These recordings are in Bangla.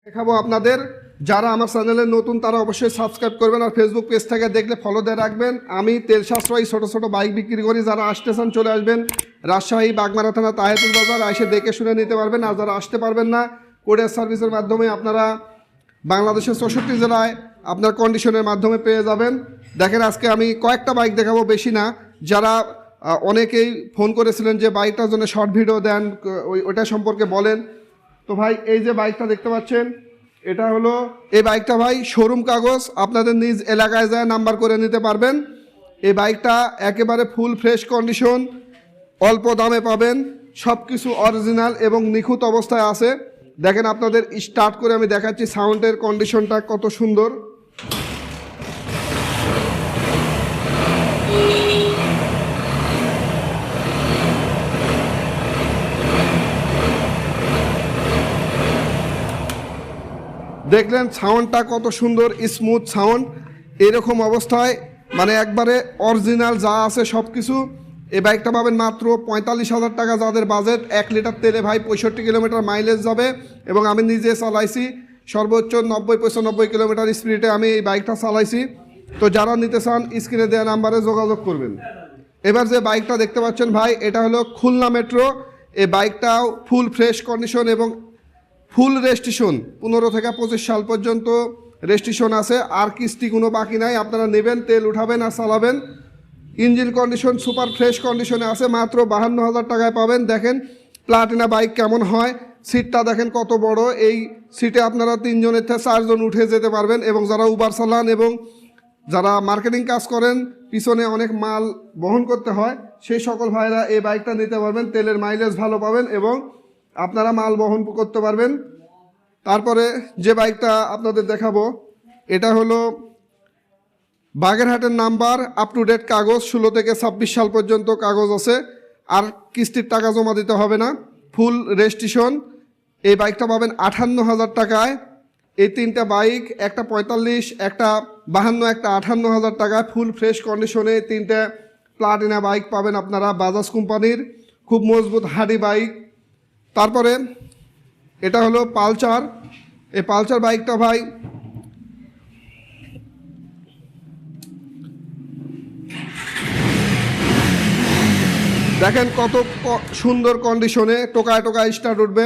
দেখাবো আপনাদের। যারা আমার চ্যানেলে নতুন তারা অবশ্যই সাবস্ক্রাইব করবেন আর ফেসবুক পেজ থেকে দেখলে ফলো দিয়ে রাখবেন। আমি তেল সাশ্রয়ী ছোট ছোট বাইক বিক্রি করি। যারা আসতে চান চলে আসবেন রাজশাহী বাগমারা থানা তাহেরপুর বাজার, এসে দেখে শুনে নিতে পারবেন। আর যারা আসতে পারবেন না, কোরিয়ার সার্ভিসের মাধ্যমে আপনারা বাংলাদেশের 64 জেলায় আপনার কন্ডিশনের মাধ্যমে পেয়ে যাবেন। দেখেন আজকে আমি কয়েকটা বাইক দেখাবো, বেশি না। যারা অনেকেই ফোন করেছিলেন যে বাইকটার জন্য শর্ট ভিডিও দেন, ওইটা সম্পর্কে বলেন। তো ভাই এই যে বাইকটা দেখতে পাচ্ছেন, এটা হলো এই বাইকটা ভাই শোরুম কাগজ, আপনাদের নিজ এলাকায় যায় নাম্বার করে নিতে পারবেন। এই বাইকটা একেবারে ফুল ফ্রেশ কন্ডিশন, অল্প দামে পাবেন, সব কিছু অরিজিনাল এবং নিখুঁত অবস্থায় আছে। দেখেন আপনাদের স্টার্ট করে আমি দেখাচ্ছি সাউন্ডের কন্ডিশনটা কত সুন্দর। দেখলেন সাউন্ডটা কত সুন্দর, স্মুথ সাউন্ড। এরকম অবস্থায় মানে একবারে অরিজিনাল যা আছে সব কিছু। এই বাইকটা পাবেন মাত্র 45,000 টাকা। যাদের বাজেট 1 লিটার তেলে ভাই 65 কিলোমিটার মাইলেজ যাবে। এবং আমি নিজে চালাইছি সর্বোচ্চ 90-95 কিলোমিটার স্পিডে আমি এই বাইকটা চালাইছি। তো যারা নিতে চান স্ক্রিনে দেওয়া নাম্বারে যোগাযোগ করবেন। এবার যে বাইকটা দেখতে পাচ্ছেন ভাই, এটা হলো খুলনা মেট্রো। এই বাইকটাও ফুল ফ্রেশ কন্ডিশন এবং ফুল রেজিস্ট্রেশন, 15 থেকে 25 সাল পর্যন্ত রেজিস্ট্রেশন আছে। আর কিস্তি কোনো বাকি নাই, আপনারা নেবেন, তেল উঠাবেন আর চালাবেন। ইঞ্জিন কন্ডিশন সুপার ফ্রেশ কন্ডিশনে আছে, মাত্র 52,000 টাকায় পাবেন। দেখেন প্লাটিনা বাইক কেমন হয়, সিটটা দেখেন কত বড়। এই সিটে আপনারা 3 জনের থেকে 4 জন উঠে যেতে পারবেন। এবং যারা উবার চালান এবং যারা মার্কেটিং কাজ করেন, পিছনে অনেক মাল বহন করতে হয়, সেই সকল ভাইরা এই বাইকটা নিতে পারবেন। তেলের মাইলেজ ভালো পাবেন এবং আপনারা মাল বহন করতে পারবেন। তারপরে যে বাইকটা আপনাদের দেখাবো, এটা হলো বাগেরহাটের নাম্বার, আপ টু ডেট কাগজ, 16 থেকে 26 সাল পর্যন্ত কাগজ আছে। আর কিস্তির টাকা জমা দিতে হবে না, ফুল রেজিস্ট্রেশন। এই বাইকটা পাবেন 58,000 টাকায়। এই 3টা বাইক, একটা 45, একটা 52, একটা 58,000 টাকায় ফুল ফ্রেশ কন্ডিশনে 3টে প্লাটিনা বাইক পাবেন আপনারা বাজাজ কোম্পানির, খুব মজবুত হাডি বাইক। তারপরে এটা হলো পালসার। এই পালসার বাইকটা ভাই দেখেন কত সুন্দর কন্ডিশনে, টোকায় টোকায় স্টার্ট উঠবে।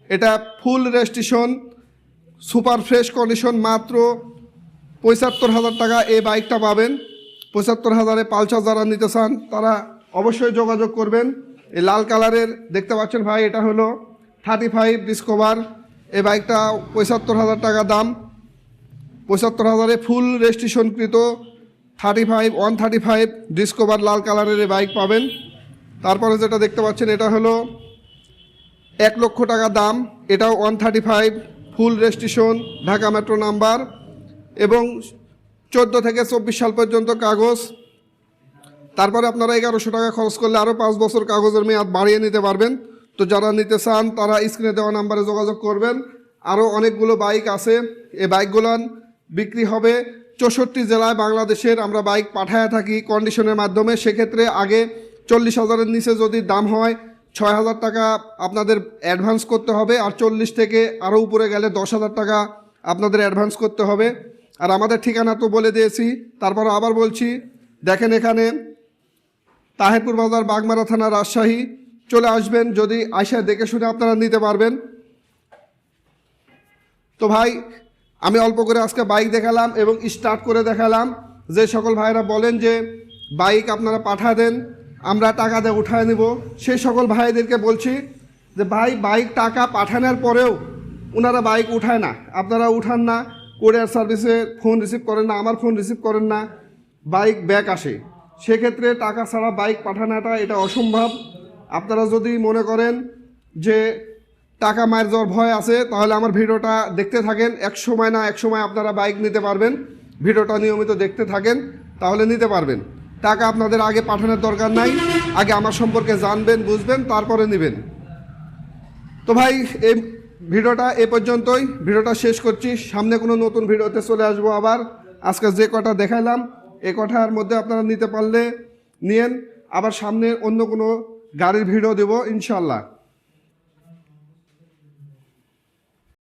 এটা ফুল রেজিস্ট্রেশন, সুপার ফ্রেশ কন্ডিশন, মাত্র 75,000 টাকা এই বাইকটা পাবেন। 75,000-এ পালসার যারা নিতে চান তারা অবশ্যই যোগাযোগ করবেন। এই লাল কালারের দেখতে পাচ্ছেন ভাই, এটা হলো 35 ডিসকভার। এই বাইকটা 75,000 টাকা দাম। 75,000-এ ফুল রেজিস্ট্রেশনকৃত 135 ডিসকভার লাল কালারের এই বাইক পাবেন। তারপরে যেটা দেখতে পাচ্ছেন, এটা হলো 1 লক্ষ টাকা দাম। এটাও 135 ফুল রেজিস্ট্রেশন, ঢাকা মেট্রো নাম্বার এবং 14 থেকে 24 সাল পর্যন্ত কাগজ। তারপরে আপনারা 1100 টাকা খরচ করলে আরও 5 বছর কাগজের মেয়াদ বাড়িয়ে নিতে পারবেন। তো যারা নিতে চান তারা স্ক্রিনে দেওয়া নাম্বারে যোগাযোগ করবেন। আরও অনেকগুলো বাইক আছে, এই বাইকগুলো বিক্রি হবে 64 জেলায় বাংলাদেশের। আমরা বাইক পাঠায় থাকি কন্ডিশনের মাধ্যমে। সেক্ষেত্রে আগে 40,000-এর নিচে যদি দাম হয় 6,000 টাকা আপনাদের অ্যাডভান্স করতে হবে। আর 40 থেকে আরও উপরে গেলে 10,000 টাকা আপনাদের অ্যাডভান্স করতে হবে। আর আমাদের ঠিকানা তো বলে দিয়েছি, তারপর আবার বলছি। দেখেন এখানে তাহেরপুর বাজার, বাগমারা থানা, রাজশাহী। চলে আসবেন, যদি আইসা দেখে শুনে আপনারা নিতে পারবেন। তো ভাই আমি অল্প করে আজকে বাইক দেখালাম এবং স্টার্ট করে দেখালাম। যে সকল ভাইরা বলেন যে বাইক আপনারা পাঠা দেন, আমরা টাকা দিয়ে উঠায় নিব, সেই সকল ভাইদেরকে বলছি যে ভাই বাইক টাকা পাঠানোর পরেও ওনারা বাইক উঠায় না, আপনারা উঠান না, কোরিয়ার সার্ভিসে ফোন রিসিভ করেন না, আমার ফোন রিসিভ করেন না, বাইক ব্যাক আসে। সেক্ষেত্রে টাকা ছাড়া বাইক পাঠানোটা এটা অসম্ভব। আপনারা যদি মনে করেন যে টাকা মায়ের যাওয়ার ভয় আছে, তাহলে আমার ভিডিওটা দেখতে থাকেন। এক সময় আপনারা বাইক নিতে পারবেন। ভিডিওটা নিয়মিত দেখতে থাকেন, তাহলে নিতে পারবেন। টাকা আপনাদের আগে পাঠানোর দরকার নাই, আগে আমার সম্পর্কে জানবেন, বুঝবেন, তারপরে নেবেন। তো ভাই এই ভিডিওটা এ পর্যন্তই, ভিডিওটা শেষ করছি। সামনে কোনো নতুন ভিডিওতে চলে আসবো আবার। আজকে যে কটা দেখাইলাম এই কটার মধ্যে আপনারা নিতে পারলে নিয়েন। আবার সামনে অন্য কোনো গাড়ির ভিডিও দেবো ইনশাল্লাহ।